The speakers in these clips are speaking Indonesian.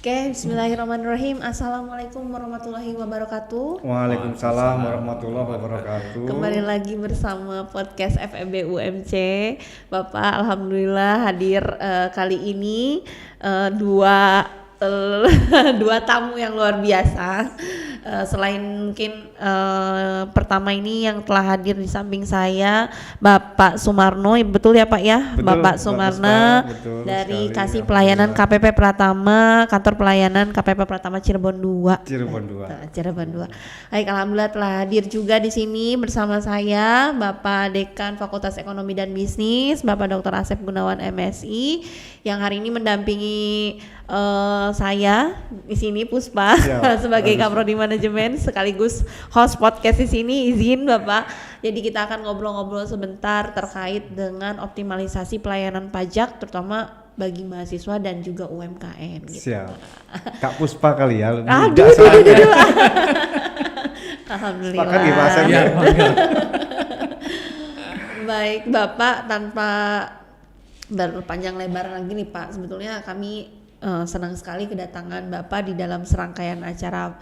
Oke, bismillahirrahmanirrahim. Assalamualaikum warahmatullahi wabarakatuh. Waalaikumsalam warahmatullahi wabarakatuh. Kembali lagi bersama podcast FEB UMC. Bapak, alhamdulillah hadir kali ini dua tamu yang luar biasa. Selain mungkin pertama ini yang telah hadir di samping saya Bapak Sumarno, betul ya Pak ya? Betul, Bapak Sumarno dari Kasih Pelayanan KPP Pratama, Kantor Pelayanan KPP Pratama Cirebon 2. Cirebon 2. Baik, alhamdulillah telah hadir juga di sini bersama saya Bapak Dekan Fakultas Ekonomi dan Bisnis, Bapak Dr. Asep Gunawan MSI, yang hari ini mendampingi saya di sini Puspa sebagai Kaprodi Manajemen sekaligus host podcast di sini. Izin Bapak, jadi kita akan ngobrol-ngobrol sebentar terkait dengan optimalisasi pelayanan pajak terutama bagi mahasiswa dan juga UMKM gitu. Siap. Kak Puspa kali ya. Aduh. Alhamdulillah. Ya, baik Bapak, tanpa berpanjang lebar lagi nih Pak, sebetulnya kami senang sekali kedatangan Bapak di dalam serangkaian acara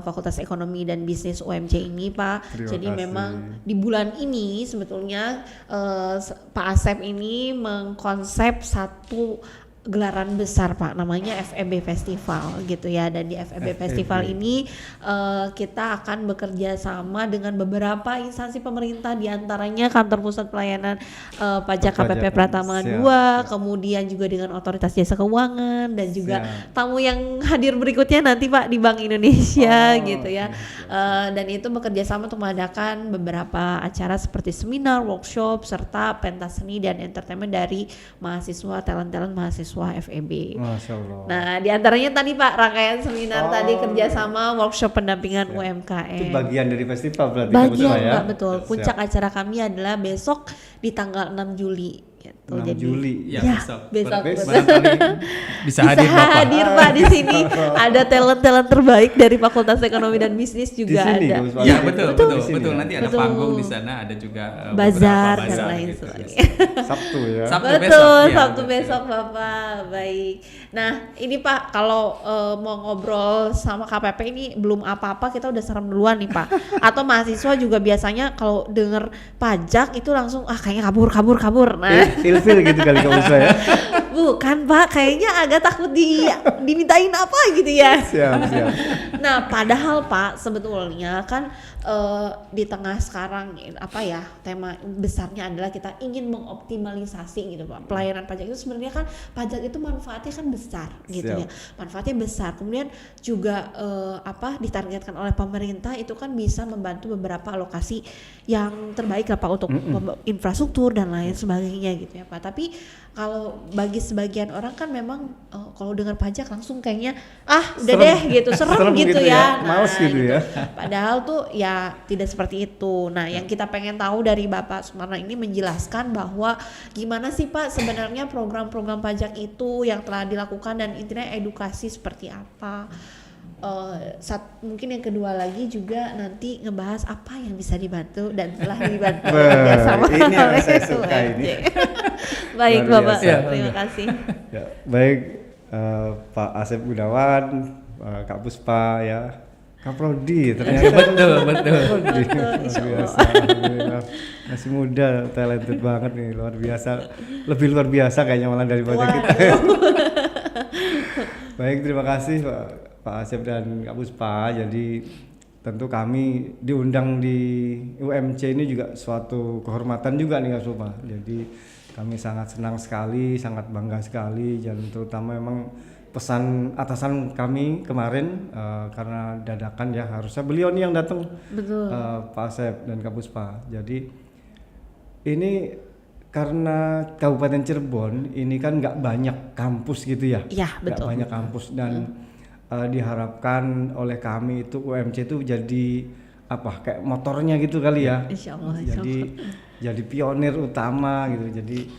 Fakultas Ekonomi dan Bisnis UMC ini Pak. Jadi memang di bulan ini sebetulnya Pak Asep ini mengkonsep satu gelaran besar Pak, namanya FEB Festival gitu ya. Dan di FEB Festival ini kita akan bekerja sama dengan beberapa instansi pemerintah, diantaranya Kantor Pusat Pelayanan Pajak KPP Pratama 2, kemudian juga dengan Otoritas Jasa Keuangan dan juga tamu yang hadir berikutnya nanti Pak di Bank Indonesia gitu ya. Dan itu bekerja sama untuk mengadakan beberapa acara seperti seminar, workshop, serta pentas seni dan entertainment dari mahasiswa, talent-talent mahasiswa FEB. Masya Allah. Nah, diantaranya tadi Pak rangkaian seminar tadi kerjasama workshop pendampingan UMKM. Itu bagian dari festival berarti. Bagian ya? Pak, betul. Puncak acara kami adalah besok di tanggal 6 Juli. Gitu. 6 Jadi, Juli. Ya, besok. Bisa hadir Pak di sini. Ada talent-talent terbaik dari Fakultas Ekonomi dan Bisnis juga di sini, ada. Ya betul. Nanti ada Betul. panggung di sana, ada juga bazar dan lain gitu. sebagainya. Sabtu ya. Sabtu besok Bapak. Baik. Nah, ini Pak, kalau mau ngobrol sama KPP ini belum apa-apa kita udah serem duluan nih Pak. Atau mahasiswa juga biasanya kalau denger pajak itu langsung kayaknya kabur. Nah, Ilfil gitu kali kamu saya. Bukan Pak, kayaknya agak takut dimintain apa gitu ya. Siap. Nah, padahal Pak sebetulnya kan di tengah sekarang tema besarnya adalah kita ingin mengoptimalisasi gitu Pak. Pelayanan pajak itu sebenarnya kan pajak itu manfaatnya kan besar gitu ya. Manfaatnya besar. Kemudian juga ditargetkan oleh pemerintah itu kan bisa membantu beberapa alokasi yang terbaik lah Pak untuk infrastruktur dan lain sebagainya gitu ya Pak. Tapi kalau bagi sebagian orang kan memang kalau dengar pajak langsung kayaknya udah deh gitu, serem gitu ya. Males gitu ya. Padahal tuh ya tidak seperti itu. Nah, yang kita pengen tahu dari Bapak Sumarno ini menjelaskan bahwa gimana sih Pak sebenarnya program-program pajak itu yang telah dilakukan dan intinya edukasi seperti apa. Mungkin yang kedua lagi juga nanti ngebahas apa yang bisa dibantu dan telah dibantu sama ini yang saya suka ini. Baik Bapak, terima kasih. Ya, baik Pak Asep Gunawan, Kak Puspa ya, Kaprodi ternyata. Betul. Luar biasa, alhamdulillah. Masih muda, talented banget nih, luar biasa. Lebih luar biasa kayaknya malah daripada kita. Baik, terima kasih Pak Asep dan Kak Puspa. Jadi tentu kami diundang di UMC ini juga suatu kehormatan juga nih Kak Puspa. Jadi kami sangat senang sekali, sangat bangga sekali, dan terutama memang pesan atasan kami kemarin karena dadakan ya, harusnya beliau nih yang datang. Betul. Pak Asep dan Kak Puspa. Jadi ini karena Kabupaten Cirebon ini kan nggak banyak kampus gitu ya. Iya, betul. Nggak banyak kampus dan diharapkan oleh kami itu UMC itu jadi kayak motornya gitu kali ya. Insya Allah. Jadi pionir utama gitu. Jadi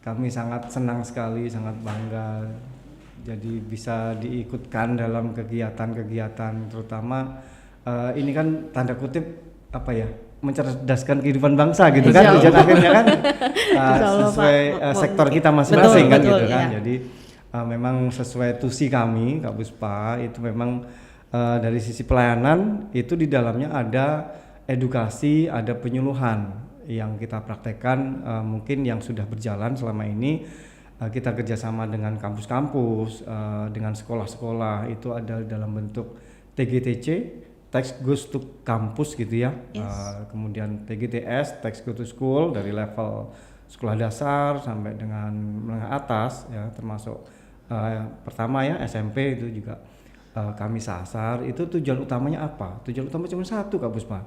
kami sangat senang sekali, sangat bangga. Jadi bisa diikutkan dalam kegiatan-kegiatan, terutama ini kan tanda kutip mencerdaskan kehidupan bangsa gitu kan, tujuan akhirnya kan sesuai sektor kita masing-masing kan gitu kan. Jadi memang sesuai tusi kami Kak Puspa itu memang dari sisi pelayanan itu di dalamnya ada edukasi, ada penyuluhan yang kita praktekkan mungkin yang sudah berjalan selama ini. Kita kerjasama dengan kampus-kampus, dengan sekolah-sekolah itu ada dalam bentuk TGTC, Text Goes to Campus gitu ya. Kemudian TGTS, Text Go to School dari level sekolah dasar sampai dengan menengah atas ya, termasuk pertama ya SMP itu juga kami sasar. Itu tujuan utamanya apa? Tujuan utama cuma satu Kak Puspa.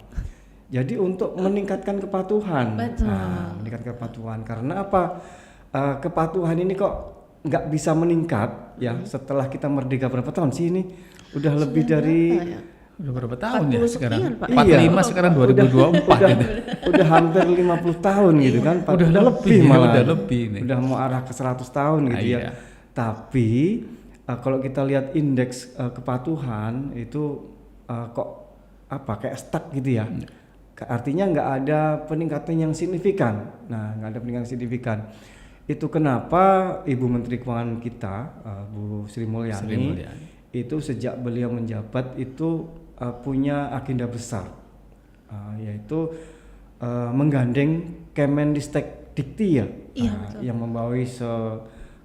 Jadi untuk meningkatkan kepatuhan. Meningkatkan kepatuhan karena apa? Kepatuhan ini kok nggak bisa meningkat ya setelah kita merdeka berapa tahun sih ini? Udah lebih dari udah berapa tahun ya sekarang? Sekian, Pak. 45 sekarang 2024 gitu. Udah hampir 50 tahun gitu kan. Udah lebih malah. Udah lebih nih. Udah mau arah ke 100 tahun gitu ya. Tapi kalau kita lihat indeks kepatuhan itu kok kayak stuck gitu ya. Artinya nggak ada peningkatan yang signifikan. Nah, nggak ada peningkatan signifikan. Itu kenapa Ibu Menteri Keuangan kita, Bu Sri Mulyani, itu sejak beliau menjabat itu punya agenda besar, yaitu menggandeng Kemendistek Dikti ya, yang membawahi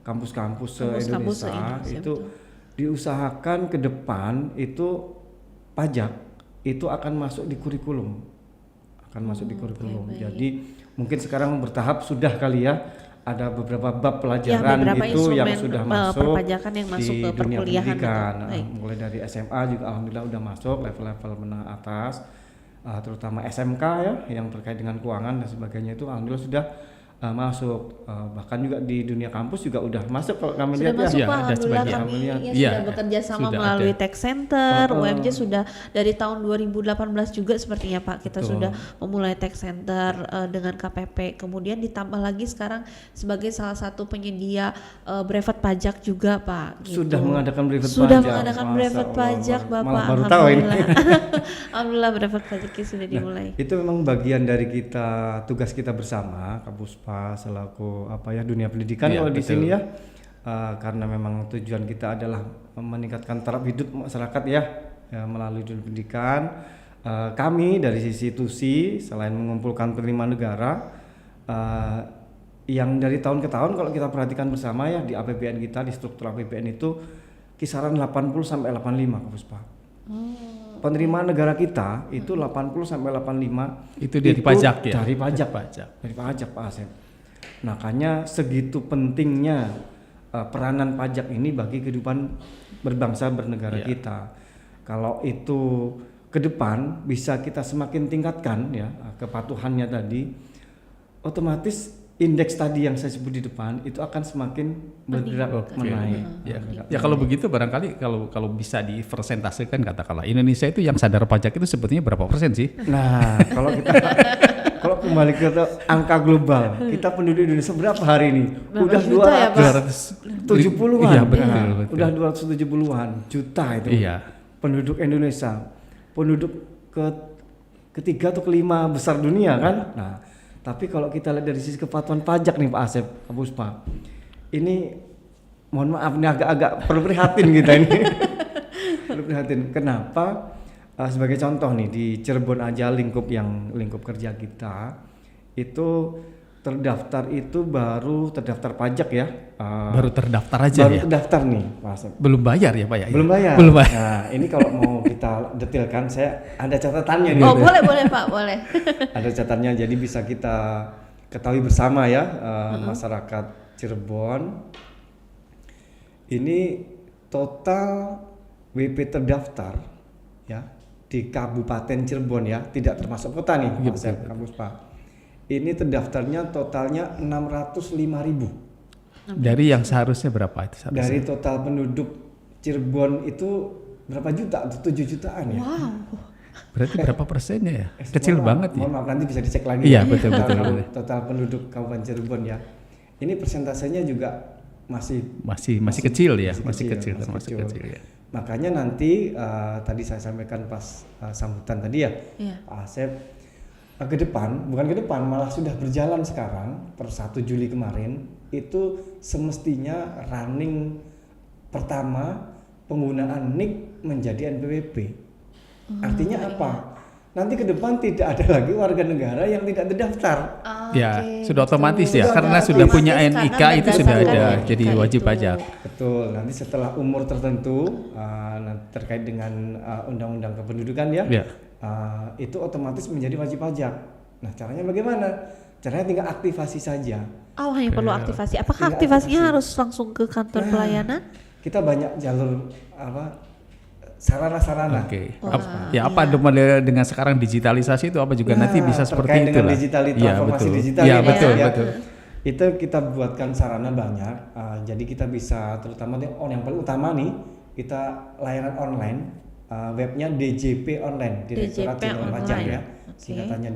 kampus-kampus se-Indonesia itu diusahakan ke depan itu pajak itu akan masuk di kurikulum, Jadi mungkin sekarang bertahap sudah kali ya. Ada beberapa bab pelajaran itu yang sudah masuk yang masuk di ke dunia perkuliahan pendidikan. Mulai dari SMA juga alhamdulillah udah masuk level-level menengah atas, terutama SMK ya yang terkait dengan keuangan dan sebagainya itu alhamdulillah sudah masuk. Bahkan juga di dunia kampus juga udah masuk kalau kami lihat masuk, ya. Pak, alhamdulillah kami sudah bekerja sama melalui Tech Center, UMJ sudah dari tahun 2018 juga sepertinya Pak kita sudah memulai Tech Center dengan KPP, kemudian ditambah lagi sekarang sebagai salah satu penyedia brevet pajak juga Pak. Gitu. Sudah mengadakan brevet pajak Bapak. Malah baru tahu ini. Alhamdulillah brevet pajaknya sudah dimulai. Itu memang bagian dari kita, tugas kita bersama Kampus selaku dunia pendidikan kalau di sini ya, karena memang tujuan kita adalah meningkatkan taraf hidup masyarakat ya melalui dunia pendidikan. Kami dari sisi TUSI selain mengumpulkan penerimaan negara yang dari tahun ke tahun kalau kita perhatikan bersama ya di APBN kita, di struktur APBN itu kisaran 80 sampai 85 Kampus Pak. Penerimaan negara kita itu 80 sampai 85 itu dari pajak ya. Dari pajak Pak Asep. Makanya segitu pentingnya peranan pajak ini bagi kehidupan berbangsa bernegara kita. Kalau itu ke depan bisa kita semakin tingkatkan ya kepatuhannya tadi, otomatis indeks tadi yang saya sebut di depan itu akan semakin bergerak menaik. Ya kalau begitu barangkali kalau bisa dipresentasikan katakanlah Indonesia itu yang sadar pajak itu sebetulnya berapa persen sih? Nah, kalau kembali ke angka global, kita penduduk Indonesia berapa hari ini? Udah 270-an. Iya, betul. Udah 270-an juta itu. Iya. Penduduk Indonesia. Penduduk ketiga atau kelima besar dunia kan? Nah, tapi kalau kita lihat dari sisi kepatuhan pajak nih Pak Asep, Pak Puspa, ini mohon maaf ini agak perlu prihatin kita ini. Perlu prihatin. Kenapa? Sebagai contoh nih di Cirebon aja lingkup kerja kita itu terdaftar itu baru terdaftar pajak ya. Baru terdaftar aja baru ya? Terdaftar nih Pak Asep. Belum bayar ya Pak ya? Belum bayar. Nah ini kalau mau kita detailkan saya ada catatannya nih. Oh boleh Pak, boleh. Ada catatannya jadi bisa kita ketahui bersama ya masyarakat Cirebon. Ini total WP terdaftar ya di Kabupaten Cirebon ya, tidak termasuk kota nih Pak Asep, Kampus Pak. Ini terdaftarnya totalnya 605.000. Dari yang seharusnya berapa itu? Dari total penduduk Cirebon itu berapa juta? 7 jutaan ya. Wow. Berarti berapa persennya ya? Kecil banget ya. Mohon maaf nanti bisa dicek lagi. Iya betul. Total penduduk Kabupaten Cirebon ya. Ini persentasenya juga masih kecil ya, masih kecil ya. Makanya nanti tadi saya sampaikan pas sambutan tadi ya, Pak Asep, ke depan malah sudah berjalan sekarang per 1 Juli kemarin itu semestinya running pertama penggunaan NIK menjadi NPWP. Artinya apa? Nanti ke depan tidak ada lagi warga negara yang tidak terdaftar. Ya, Oke, sudah otomatis ya, Sudah karena otomatis. sudah punya Karena NIK itu sudah ada, berdasarkan jadi NIK wajib itu. pajak. Betul. Nanti setelah umur tertentu terkait dengan undang-undang kependudukan ya, Ya. itu otomatis menjadi wajib pajak. Nah, caranya bagaimana? Caranya tinggal aktivasi saja. Oh, hanya perlu aktivasi. Apakah Tinggal aktivasinya aktivasi. harus langsung ke kantor Nah, pelayanan? Kita banyak jalur sarana-sarana. Oke. Wah, Apa iya. model dengan sekarang digitalisasi itu apa juga nanti bisa seperti terkait itu dengan lah. transformasi betul. digital Iya, ya, Mas, betul, ya. betul. Itu kita buatkan sarana banyak. Jadi kita bisa terutama yang paling utama nih, kita layanan online, webnya DJP Online, Direktorat DJP Jenderal Pajak Online. ya. Oke. Singkatannya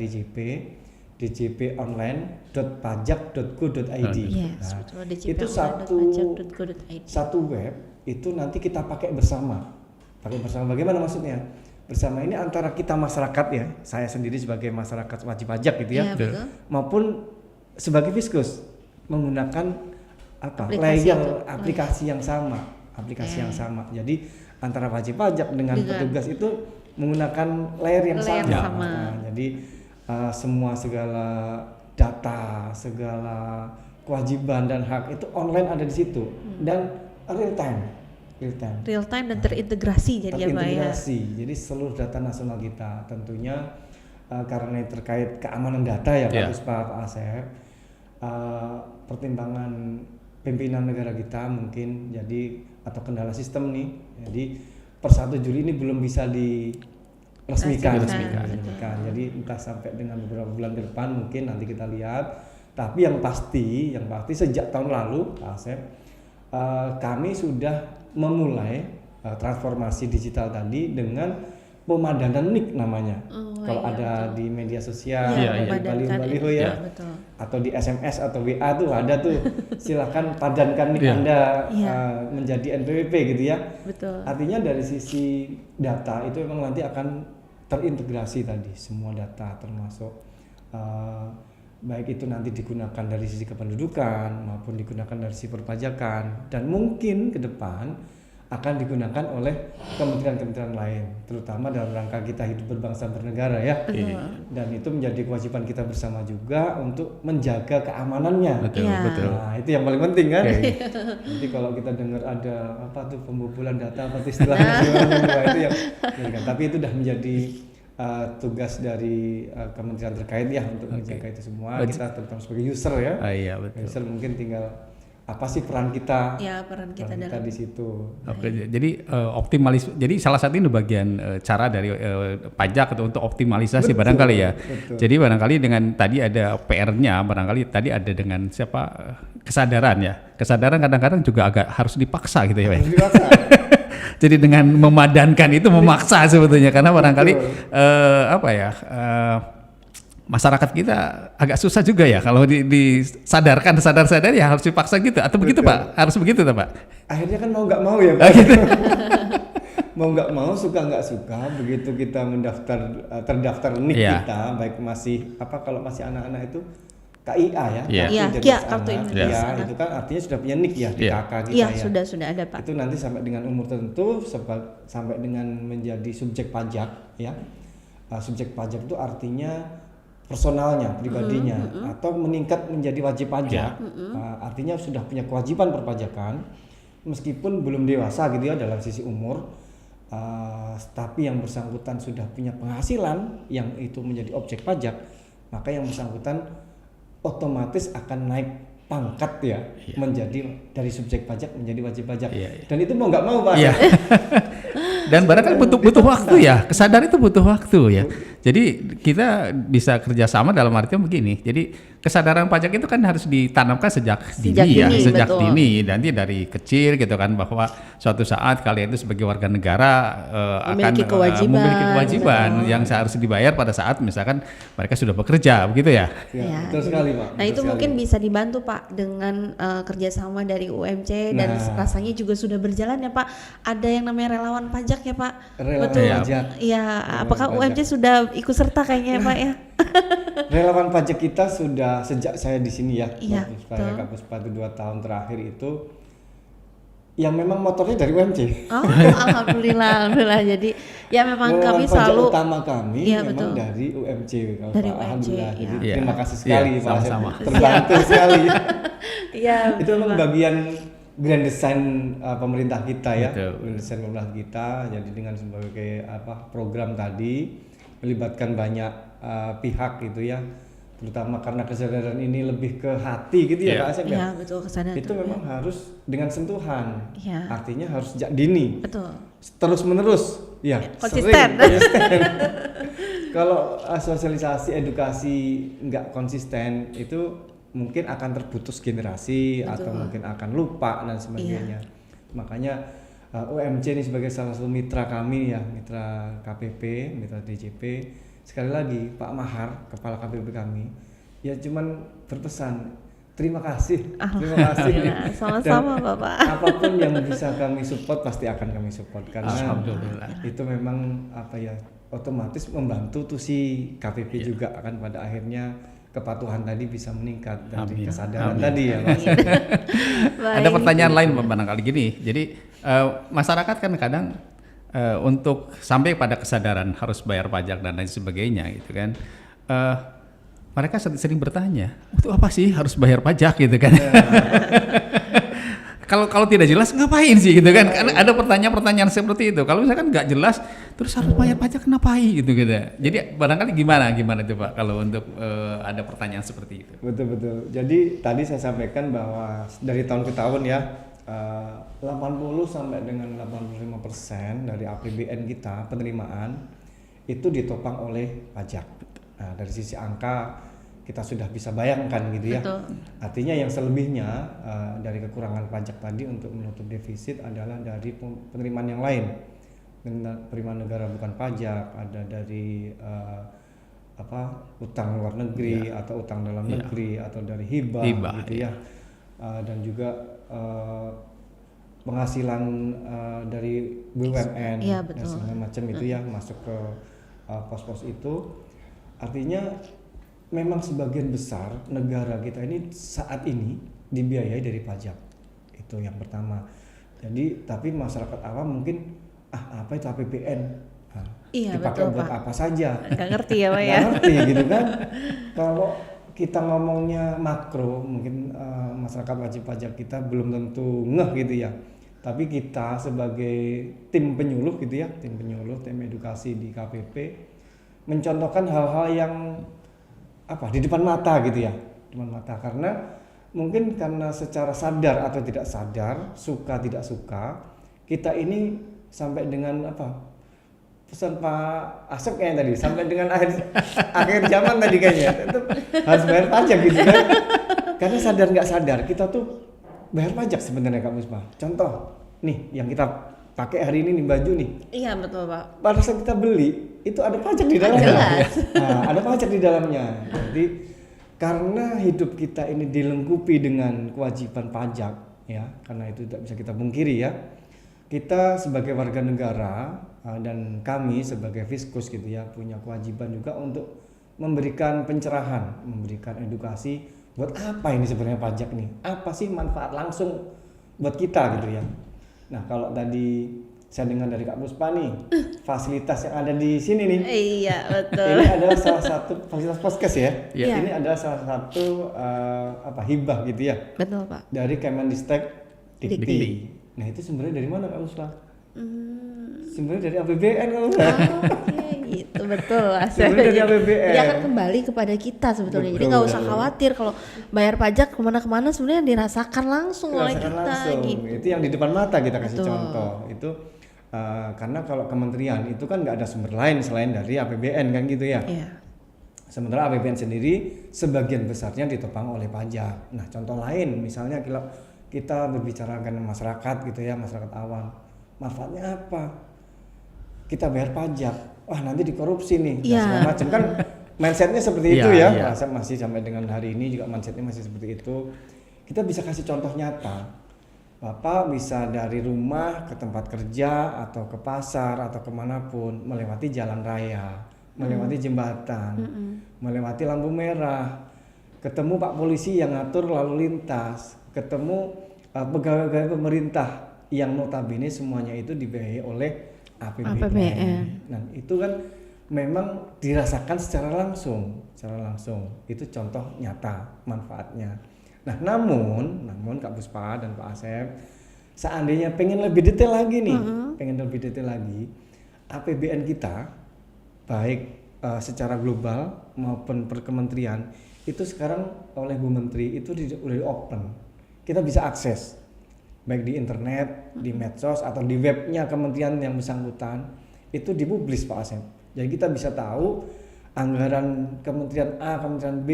djponline.pajak.go.id. Yes, Nah, betul. DJP itu online.pajak.go.id. satu web itu nanti kita pakai bersama. Pakai bersama bagaimana maksudnya? Bersama ini antara kita masyarakat ya, saya sendiri sebagai masyarakat wajib pajak gitu ya, Iya, betul. maupun sebagai fiskus menggunakan Aplikasi layer itu. aplikasi yang sama, aplikasi yang sama. Jadi antara wajib pajak dengan petugas itu menggunakan layer yang Layer sama. sama. Nah, jadi semua segala data, segala kewajiban dan hak itu online ada di situ dan real time. Real time dan terintegrasi jadi ya Pak ya. Terintegrasi. Jadi seluruh data nasional kita tentunya karena terkait keamanan data ya Pak Puspa, Pak Asep, pertimbangan pimpinan negara kita mungkin jadi atau kendala sistem nih. Jadi per 1 Juli ini belum bisa diresmikan. Jadi entah sampai dengan beberapa bulan ke depan mungkin nanti kita lihat. Tapi yang pasti sejak tahun lalu Pak Asep, kami sudah memulai transformasi digital tadi dengan pemadanan NIK namanya. Kalau ada di media sosial, Iya, ada di baliho-baliho ya, iya, betul. atau di SMS atau WA tuh ada tuh. Silakan padankan NIK Iya. Anda Iya. menjadi NPWP gitu ya. Betul. Artinya dari sisi data itu memang nanti akan terintegrasi tadi semua data termasuk baik itu nanti digunakan dari sisi kependudukan maupun digunakan dari sisi perpajakan dan mungkin ke depan akan digunakan oleh kementerian-kementerian lain terutama dalam rangka kita hidup berbangsa bernegara ya. Dan itu menjadi kewajiban kita bersama juga untuk menjaga keamanannya. Betul, Iya. betul. Nah, itu yang paling penting kan. Oke. Nanti kalau kita dengar ada apa tuh pembobolan data apa tuh istilahnya gimana, itu yang tapi itu sudah menjadi tugas dari kementerian terkait ya untuk menjaga itu semua. Kita terutama sebagai user ya. Iya, betul. User mungkin tinggal apa sih peran kita? Ya, peran kita dalam di situ. Oke, jadi jadi salah satu ini bagian cara dari pajak atau untuk optimalisasi Betul, barangkali ya. betul. Jadi barangkali dengan tadi ada PR-nya, barangkali tadi ada dengan kesadaran ya. Kesadaran kadang-kadang juga agak harus dipaksa gitu ya, Pak. Harus dipaksa. Jadi dengan memadankan itu memaksa sebetulnya karena barangkali masyarakat kita agak susah juga ya kalau disadarkan sadar ya harus dipaksa gitu atau begitu Pak? Harus begitu Pak? Akhirnya kan mau nggak mau ya Pak. Gitu. Mau nggak mau, suka nggak suka, begitu kita terdaftar NIK Iya. kita, baik kalau masih anak-anak itu KIA ya, Iya. Iya, Kartu KIA, Identitas kartu Anak. Identitas Iya, Anak. itu kan artinya sudah punya NIK ya di Iya. KK kita Iya, ya. sudah ada Pak. Itu nanti sampai dengan umur tertentu sampai dengan menjadi subjek pajak ya. Subjek pajak itu artinya personalnya, pribadinya atau meningkat menjadi wajib pajak. Artinya sudah punya kewajiban perpajakan meskipun belum dewasa gitu ya dalam sisi umur. Tapi yang bersangkutan sudah punya penghasilan yang itu menjadi objek pajak, maka yang bersangkutan otomatis akan naik pangkat ya, menjadi dari subjek pajak menjadi wajib pajak. Dan itu mau nggak mau Pak. Iya. Dan barangkali butuh waktu ya, kesadaran itu butuh waktu ya. Jadi kita bisa kerjasama dalam artian begini. Jadi kesadaran pajak itu kan harus ditanamkan sejak dini ya, sejak betul. dini. Nanti dari kecil gitu kan bahwa suatu saat kalian itu sebagai warga negara Memiliki akan kewajiban. memiliki kewajiban yang seharus dibayar pada saat misalkan mereka sudah bekerja, begitu ya. Ya, betul sekali Pak. Nah, itu mungkin bisa dibantu Pak dengan kerjasama dari UMC dan rasanya juga sudah berjalan ya Pak. Ada yang namanya relawan pajak ya Pak. Relawan Betul. pajak. Iya, apakah pajak. UMC sudah ikut serta kayaknya ya Pak ya? Relawan pajak kita sudah sejak saya di sini ya, Iya, Kak Puspa 2 tahun terakhir itu yang memang motornya dari UMC. Oh, alhamdulillah. Jadi ya memang kami Pajak selalu utama kami Iya, memang betul. dari UMC, kalau Dari Pak. UMC, Alhamdulillah. Jadi ya. terima kasih Iya, sekali Pak Asep. sama-sama. Terbantu sekali. Iya, Itu memang bagian grand design pemerintah kita ya. Betul. Grand design pemerintah kita. Jadi dengan sebagai program tadi melibatkan banyak pihak gitu ya. Terutama karena kesadaran ini lebih ke hati gitu ya Iya. Pak Asep ya. Iya, betul kesadaran. Itu memang harus dengan sentuhan. Iya. Artinya harus sejak dini. Betul. Terus menerus ya Konsisten. konsisten. Kalau sosialisasi edukasi nggak konsisten itu mungkin akan terputus generasi Betul. atau mungkin akan lupa dan sebagainya. Makanya UMC ini sebagai salah satu mitra kami ya, mitra KPP, mitra DJP. Sekali lagi Pak Mahar, kepala KPP kami, ya cuman berpesan terima kasih. Alhamdulillah. Sama-sama Dan Bapak. apapun yang bisa kami support pasti akan kami support karena Alhamdulillah. itu memang otomatis membantu tuh si KPP juga akan pada akhirnya kepatuhan tadi bisa meningkat dari Amin. kesadaran Amin. tadi ya Mas. Ada pertanyaan lain barangkali gini. Jadi masyarakat kan kadang untuk sampai pada kesadaran harus bayar pajak dan lain sebagainya gitu kan. Mereka sering bertanya, untuk apa sih harus bayar pajak gitu kan? Kalau tidak jelas ngapain sih gitu kan? Karena ada pertanyaan-pertanyaan seperti itu. Kalau misalkan nggak jelas, terus harus bayar pajak ngapain gitu. Jadi barangkali gimana itu Pak kalau untuk ada pertanyaan seperti itu? Betul. Jadi tadi saya sampaikan bahwa dari tahun ke tahun ya 80 sampai dengan 85% dari APBN kita penerimaan itu ditopang oleh pajak. Nah, dari sisi angka kita sudah bisa bayangkan gitu ya. Betul. Artinya yang selebihnya dari kekurangan pajak tadi untuk menutup defisit adalah dari penerimaan yang lain. Penerimaan negara bukan pajak, ada dari utang luar negeri atau utang dalam negeri atau dari hibah gitu ya. Dan juga penghasilan dari BUMN Iya, dan betul. segala macam itu ya masuk ke pos-pos itu. Artinya memang sebagian besar negara kita ini saat ini dibiayai dari pajak. Itu yang pertama. Jadi tapi masyarakat awam mungkin apa itu APBN? Iya, Dipakai betul, buat Pak. apa saja? Nggak ngerti ya Pak ya. Nggak ngerti gitu kan. Kalau kita ngomongnya makro, mungkin masyarakat wajib pajak kita belum tentu ngeh gitu ya. Tapi kita sebagai tim penyuluh gitu ya, tim edukasi di KPP mencontohkan hal-hal yang di depan mata gitu ya, depan mata, karena mungkin karena secara sadar atau tidak sadar, suka tidak suka, kita ini sampai dengan pesan Pak Asep kayaknya tadi, sampai dengan akhir zaman tadi kayaknya itu harus bayar pajak gitu kan. Karena sadar nggak sadar kita tuh bayar pajak sebenarnya Kak Puspa. Contoh nih yang kita pakai hari ini nih baju nih. Iya, betul Pak. Pada saat kita beli itu ada pajak di dalamnya. Jelas. Nah, ada pajak di dalamnya. Jadi karena hidup kita ini dilengkapi dengan kewajiban pajak ya, karena itu tidak bisa kita pungkiri ya. Kita sebagai warga negara dan kami sebagai Fiskus gitu ya punya kewajiban juga untuk memberikan pencerahan, memberikan edukasi buat apa ini sebenarnya pajak nih? Apa sih manfaat langsung buat kita gitu ya. Nah, kalau tadi saya dengar dari Kak Puspa nih, fasilitas yang ada di sini nih. Iya, betul. Ini adalah salah satu fasilitas podcast ya. Iya. Ini adalah salah satu hibah gitu ya Betul Pak. dari Kemendikbud Dikti. Dikti. Nah, itu sebenarnya dari mana Kak Puspa? Sebenarnya dari APBN Kak Puspa. Oke, gitu betul. Sebenarnya dari APBN. Dia akan kembali kepada kita sebetulnya. Jadi Betul. nggak usah khawatir kalau bayar pajak kemana-kemana sebenarnya dirasakan langsung oleh Rasakan kita. langsung. Gitu. Itu yang di depan mata kita kasih Betul. contoh. Itu karena kalau kementerian itu kan nggak ada sumber lain selain dari APBN kan gitu ya. Iya. Sementara APBN sendiri sebagian besarnya ditopang oleh pajak. Nah, contoh lain misalnya kalau kita berbicara dengan masyarakat gitu ya, masyarakat awam, manfaatnya apa? Kita bayar pajak, wah nanti dikorupsi nih, dan Iya. segala macam kan mindsetnya seperti itu Iya, ya. iya. Masa masih sampai dengan hari ini juga mindsetnya masih seperti itu. Kita bisa kasih contoh nyata. Bapak bisa dari rumah ke tempat kerja atau ke pasar atau kemanapun melewati jalan raya, melewati jembatan, melewati lampu merah, ketemu Pak Polisi yang ngatur lalu lintas, ketemu pegawai-pegawai pemerintah yang notabene semuanya itu dibiayai oleh APBN. APBN. Nah, itu kan memang dirasakan secara langsung. Itu contoh nyata manfaatnya. Nah, namun Kak Puspa dan Pak Asep, seandainya pengen lebih detail lagi nih, APBN kita baik secara global maupun per kementerian itu sekarang oleh Bu Menteri itu udah di open. Kita bisa akses baik di internet, di medsos atau di webnya kementerian yang bersangkutan itu dipublis Pak Asep. Jadi kita bisa tahu anggaran kementerian A, kementerian B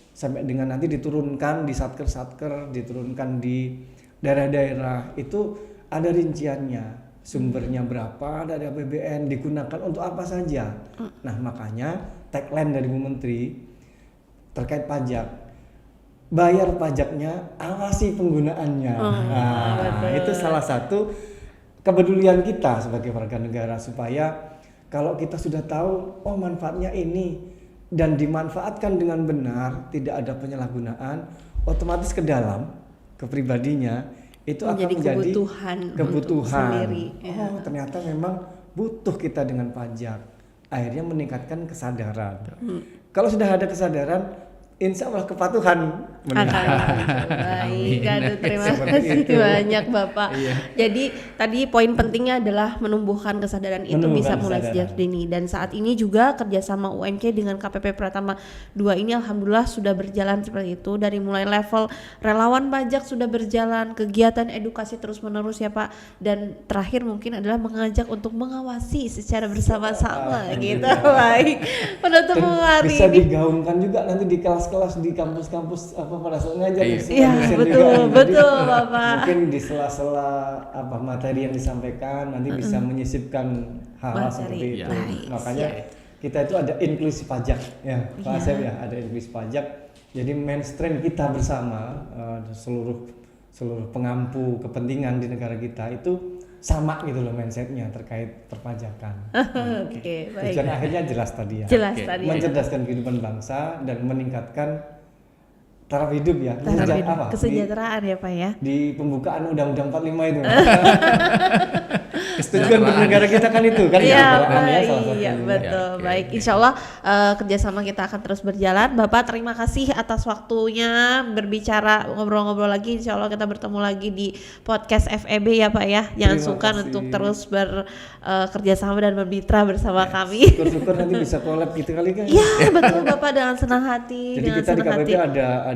sampai dengan nanti diturunkan di satker, diturunkan di daerah-daerah itu ada rinciannya. Sumbernya berapa dari APBN, digunakan untuk apa saja. Nah, makanya tagline dari Bu Menteri terkait pajak, bayar pajaknya, awasi penggunaannya. Itu salah satu kepedulian kita sebagai warga negara, supaya kalau kita sudah tahu manfaatnya ini dan dimanfaatkan dengan benar, tidak ada penyalahgunaan, otomatis ke dalam, ke pribadinya itu akan menjadi kebutuhan. Ternyata memang butuh kita dengan pajak. Akhirnya meningkatkan kesadaran. Kalau sudah ada kesadaran, insya Allah kepatuhan meningkat. Baik, aduh, terima kasih banyak Bapak. Jadi tadi poin pentingnya adalah menumbuhkan kesadaran itu bisa mulai sejak dini, dan saat ini juga kerjasama UMK dengan KPP Pratama 2 ini alhamdulillah sudah berjalan seperti itu. Dari mulai level relawan pajak sudah berjalan, kegiatan edukasi terus menerus ya Pak, dan terakhir mungkin adalah mengajak untuk mengawasi secara bersama-sama gitu. Baik, penutup hari bisa ini digaungkan juga nanti di kelas-kelas di kampus-kampus pada saat ngajar. Iya, betul Bapak. Mungkin di sela-sela materi yang disampaikan nanti bisa menyisipkan hal seperti itu. Makanya kita itu ada inklusi pajak ya, Pak Asep ya, ada inklusi pajak. Jadi mainstream kita bersama seluruh pengampu kepentingan di negara kita itu sama gitu loh mindsetnya terkait perpajakan. Oke, baik. Tujuan akhirnya jelas tadi ya. Mencerdaskan kehidupan bangsa dan meningkatkan taraf hidup ya. Kesejahteraan ya Pak ya. Di pembukaan Undang-Undang 45 itu. Tujuan bernegara kita kan itu kan Iya, betul. Baik, insya Allah kerjasama kita akan terus berjalan. Bapak terima kasih atas waktunya berbicara, ngobrol-ngobrol lagi. Insya Allah kita bertemu lagi di podcast FEB ya Pak ya. Jangan sungkan untuk terus bekerjasama dan bermitra bersama kami. Syukur-syukur nanti bisa collab gitu kali kan. Iya betul Bapak, dengan senang hati. Jadi kita di KPP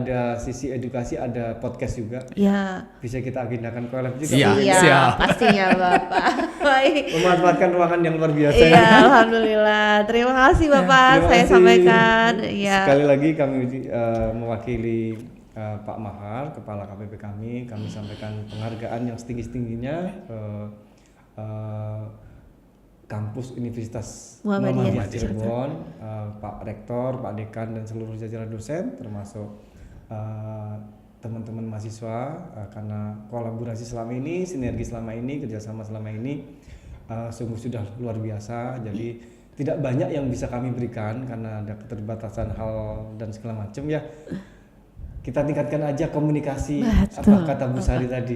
ada sisi edukasi, ada podcast juga. Iya. Bisa kita agendakan collab juga. Iya, pastinya Bapak. Baik. Memanfaatkan ruangan yang luar biasa. Iya, alhamdulillah. Terima kasih Bapak. Saya sampaikan. Ya. Sekali lagi kami mewakili Pak Mahar, Kepala KPP kami sampaikan penghargaan yang setinggi-tingginya kampus Universitas Muhammadiyah Cirebon, Pak Rektor, Pak Dekan dan seluruh jajaran dosen termasuk teman-teman mahasiswa, karena kolaborasi selama ini, sinergi selama ini, kerjasama selama ini sungguh sudah luar biasa. Jadi tidak banyak yang bisa kami berikan karena ada keterbatasan hal dan segala macam ya. Kita tingkatkan aja komunikasi. Apa kata Bu Sari tadi?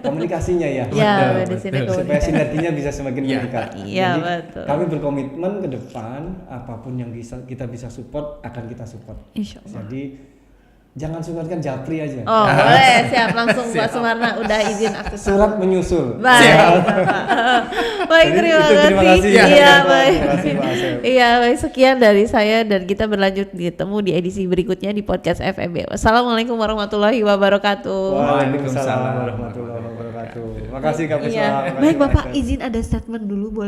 Komunikasinya ya. Supaya sinerginya bisa semakin meningkat. Iya, jadi betul. kami berkomitmen ke depan apapun yang kita bisa support akan kita support. Insyaallah. Jadi jangan sungkan japri aja. Oh boleh, siap, langsung Pak Sumarna udah izin akses. Surat menyusul. Baik, baik, terima kasih. Iya, baik. Iya, baik, sekian dari saya dan kita berlanjut ditemu di edisi berikutnya di podcast FEB. Wassalamualaikum warahmatullahi wabarakatuh. Waalaikumsalam warahmatullahi wabarakatuh. Makasih Kak Puspa. Baik Bapak, izin ada statement dulu boleh?